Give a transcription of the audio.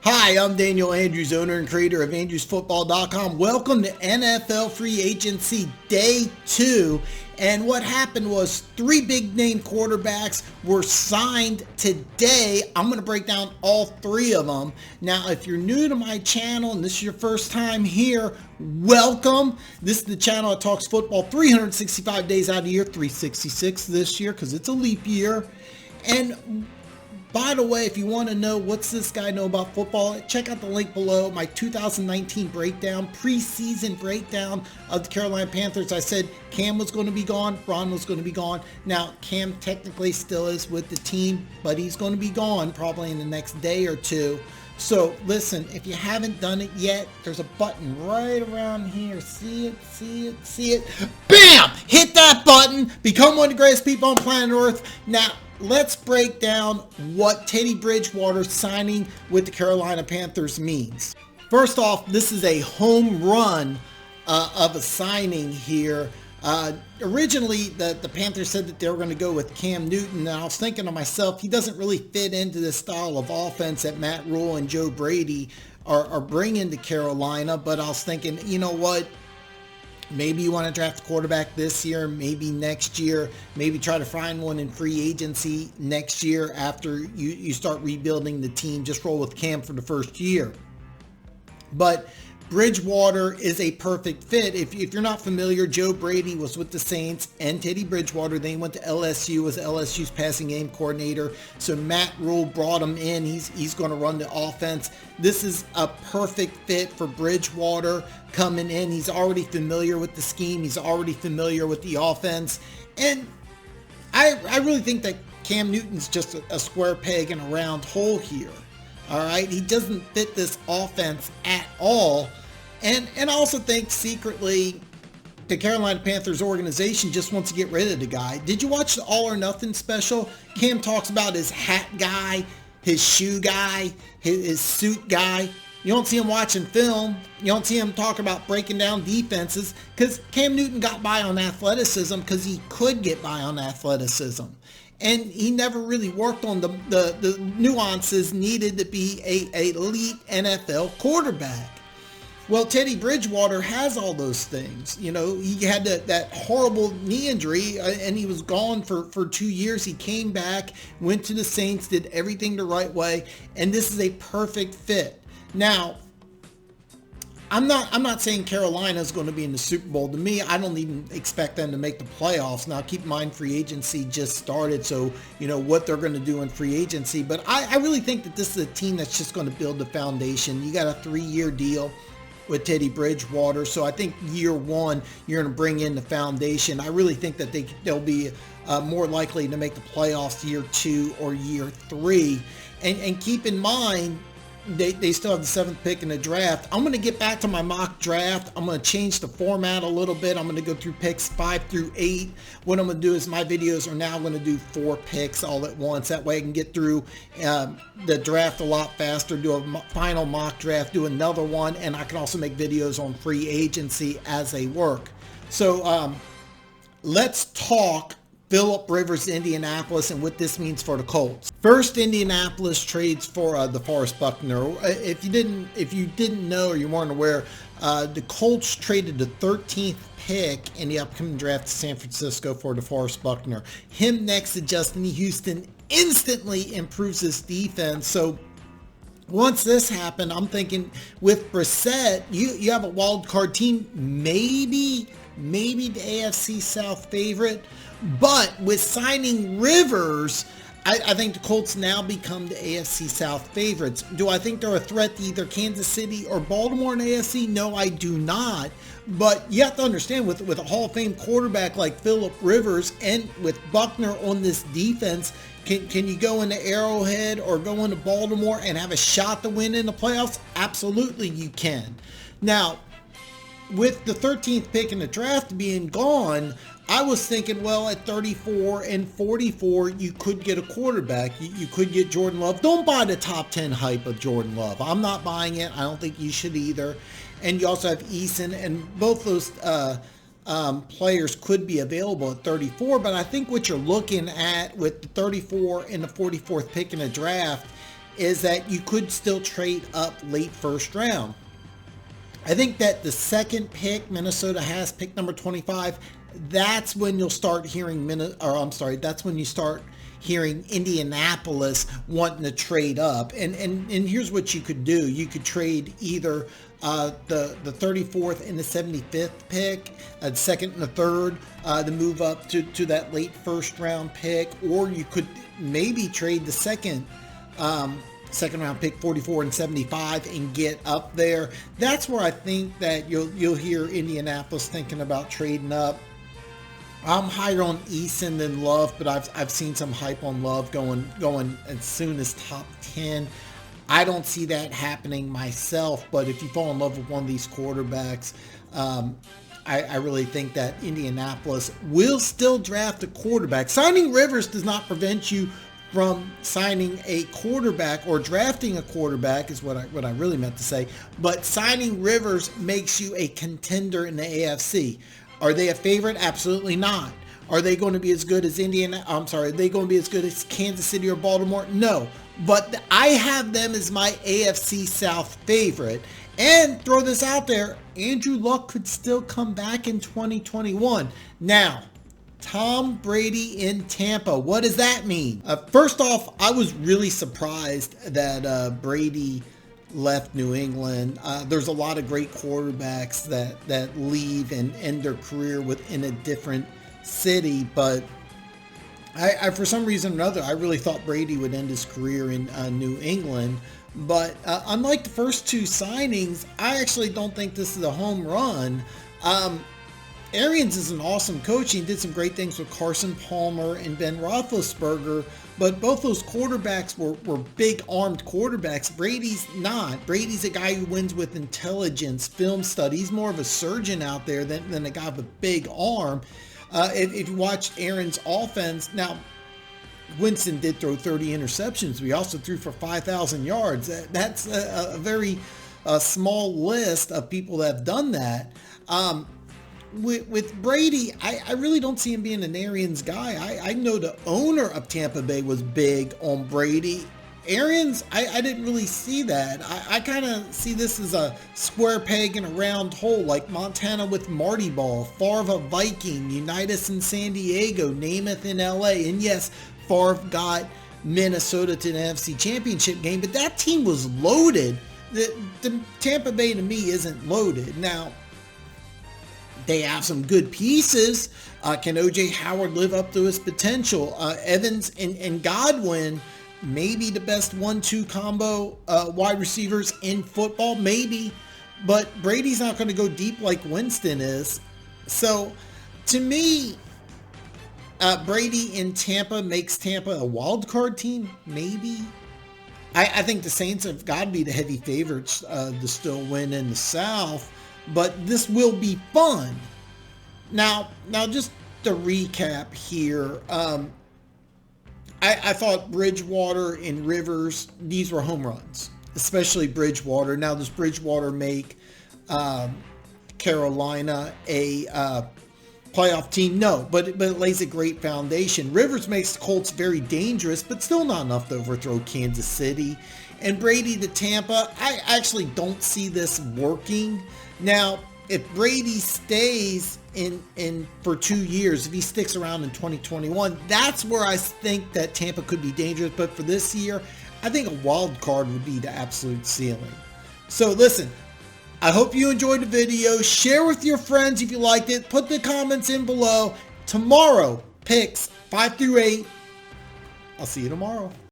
Hi, I'm Daniel Andrews, owner and creator of AndrewsFootball.com. Welcome to NFL Free Agency Day 2. And what happened was 3 big name quarterbacks were signed today. I'm going to break down all 3 of them. Now, if you're new to my channel and this is your first time here, welcome. This is the channel that talks football 365 days out of the year, 366 this year because it's a leap year. And by the way, if you want to know what's this guy know about football, check out the link below, my 2019 breakdown, preseason breakdown of the Carolina Panthers. I said Cam was going to be gone, Ron was going to be gone. Now, Cam technically still is with the team, but he's going to be gone probably in the next day or two. So listen, if you haven't done it yet, there's a button right around here. See it, see it, see it. Bam! Hit that button. Become one of the greatest people on planet Earth. Now, let's break down what Teddy Bridgewater signing with the Carolina Panthers means. First off, this is a home run of a signing here. Originally, the Panthers said that they were going to go with Cam Newton, and I was thinking to myself, he doesn't really fit into the style of offense that Matt Rule and Joe Brady are bringing to Carolina, but I was thinking, you know what? Maybe you want to draft a quarterback this year, maybe next year, maybe try to find one in free agency next year after you start rebuilding the team. Just roll with Cam for the first year. But Bridgewater is a perfect fit. If you're not familiar, Joe Brady was with the Saints and Teddy Bridgewater. Then he went to LSU, was LSU's passing game coordinator. So Matt Rule brought him in. He's going to run the offense. This is a perfect fit for Bridgewater coming in. He's already familiar with the scheme. He's already familiar with the offense. And I really think that Cam Newton's just a square peg in a round hole here. All right, he doesn't fit this offense at all. And I also think secretly the Carolina Panthers organization just wants to get rid of the guy. Did you watch the All or Nothing special? Cam talks about his hat guy, his shoe guy, his suit guy. You don't see him watching film. You don't see him talk about breaking down defenses because Cam Newton got by on athleticism because he could get by on athleticism. And he never really worked on the nuances needed to be a elite NFL quarterback. Well, Teddy Bridgewater has all those things. You know, he had that horrible knee injury and he was gone for 2 years. He came back, went to the Saints, did everything the right way, and this is a perfect fit. Now, I'm not saying Carolina is going to be in the Super Bowl. To me, I don't even expect them to make the playoffs. Now, keep in mind, free agency just started, so you know what they're going to do in free agency. But I really think that this is a team that's just going to build the foundation. You got a 3-year deal with Teddy Bridgewater, so I think year 1 you're going to bring in the foundation. I really think that they'll be more likely to make the playoffs year 2 or year 3. And keep in mind, they still have the 7th pick in the draft. I'm going to get back to my mock draft. I'm going to change the format a little bit. I'm going to go through picks 5 through 8. What I'm going to do is my videos are now going to do 4 picks all at once. That way I can get through the draft a lot faster, do a final mock draft, do another one, and I can also make videos on free agency as they work. So let's talk Phillip Rivers, Indianapolis, and what this means for the Colts. First, Indianapolis trades for DeForest Buckner. If you didn't know or you weren't aware, the Colts traded the 13th pick in the upcoming draft to San Francisco for DeForest Buckner. Him next to Justin Houston instantly improves his defense. So once this happened, I'm thinking with Brissett, you have a wild card team, maybe the AFC South favorite. But with signing Rivers, I think the Colts now become the AFC South favorites. Do I think they're a threat to either Kansas City or Baltimore in the AFC? No, I do not. But you have to understand, with a Hall of Fame quarterback like Phillip Rivers and with Buckner on this defense, can you go into Arrowhead or go into Baltimore and have a shot to win in the playoffs? Absolutely you can. Now, with the 13th pick in the draft being gone, I was thinking, well, at 34 and 44, you could get a quarterback. You could get Jordan Love. Don't buy the top 10 hype of Jordan Love. I'm not buying it. I don't think you should either. And you also have Eason, and both those players could be available at 34. But I think what you're looking at with the 34 and the 44th pick in the draft, is that you could still trade up late first round. I think that the second pick, Minnesota has pick number 25. That's when you'll start hearing that's when you start hearing Indianapolis wanting to trade up. And here's what you could do. You could trade either the 34th and the 75th pick, the second and the third, to move up to that late first round pick, or you could maybe trade the second round pick 44 and 75 and get up there. That's where I think that you'll hear Indianapolis thinking about trading up. I'm higher on Eason than Love, but I've seen some hype on Love going as soon as top 10. I don't see that happening myself, but if you fall in love with one of these quarterbacks, I really think that Indianapolis will still draft a quarterback. Signing Rivers does not prevent you from signing a quarterback or drafting a quarterback, is what I really meant to say. But signing Rivers makes you a contender in the AFC. Are they a favorite? Absolutely not. Are they going to be as good as are they going to be as good as Kansas City or Baltimore? No. But I have them as my AFC South favorite. And throw this out there, Andrew Luck could still come back in 2021. Now, Tom Brady in Tampa. What does that mean? First off, I was really surprised that Brady left New England. There's a lot of great quarterbacks that leave and end their career in a different city, but I for some reason or another, I really thought Brady would end his career in New England. But unlike the first two signings, I actually don't think this is a home run. Arians is an awesome coach. He did some great things with Carson Palmer and Ben Roethlisberger, but both those quarterbacks were big-armed quarterbacks. Brady's not. Brady's a guy who wins with intelligence, film study. He's more of a surgeon out there than a guy with a big arm. If you watch Aaron's offense, now, Winston did throw 30 interceptions. We also threw for 5,000 yards. That's a very small list of people that have done that. With Brady, I really don't see him being an Arians guy. I know the owner of Tampa Bay was big on Brady. Arians, I didn't really see that. I kind of see this as a square peg in a round hole, like Montana with Marty Ball, Favre a Viking, Unitas in San Diego, Namath in LA. And yes, Favre got Minnesota to the NFC Championship game, but that team was loaded. The Tampa Bay, to me, isn't loaded. Now, they have some good pieces. Can O.J. Howard live up to his potential? Evans and Godwin, maybe the best 1-2 combo wide receivers in football, maybe. But Brady's not going to go deep like Winston is. So, to me, Brady in Tampa makes Tampa a wild card team, maybe. I think the Saints have got to be the heavy favorites to still win in the South. But this will be fun. Now just to recap here, I thought Bridgewater and Rivers, these were home runs, especially Bridgewater. Now, does Bridgewater make Carolina a playoff team? No, but it lays a great foundation. Rivers makes the Colts very dangerous, but still not enough to overthrow Kansas City. And Brady to Tampa, I actually don't see this working. Now, if Brady stays in for 2 years, if he sticks around in 2021, that's where I think that Tampa could be dangerous. But for this year, I think a wild card would be the absolute ceiling. So listen, I hope you enjoyed the video. Share with your friends if you liked it. Put the comments in below. Tomorrow, picks 5 through 8. I'll see you tomorrow.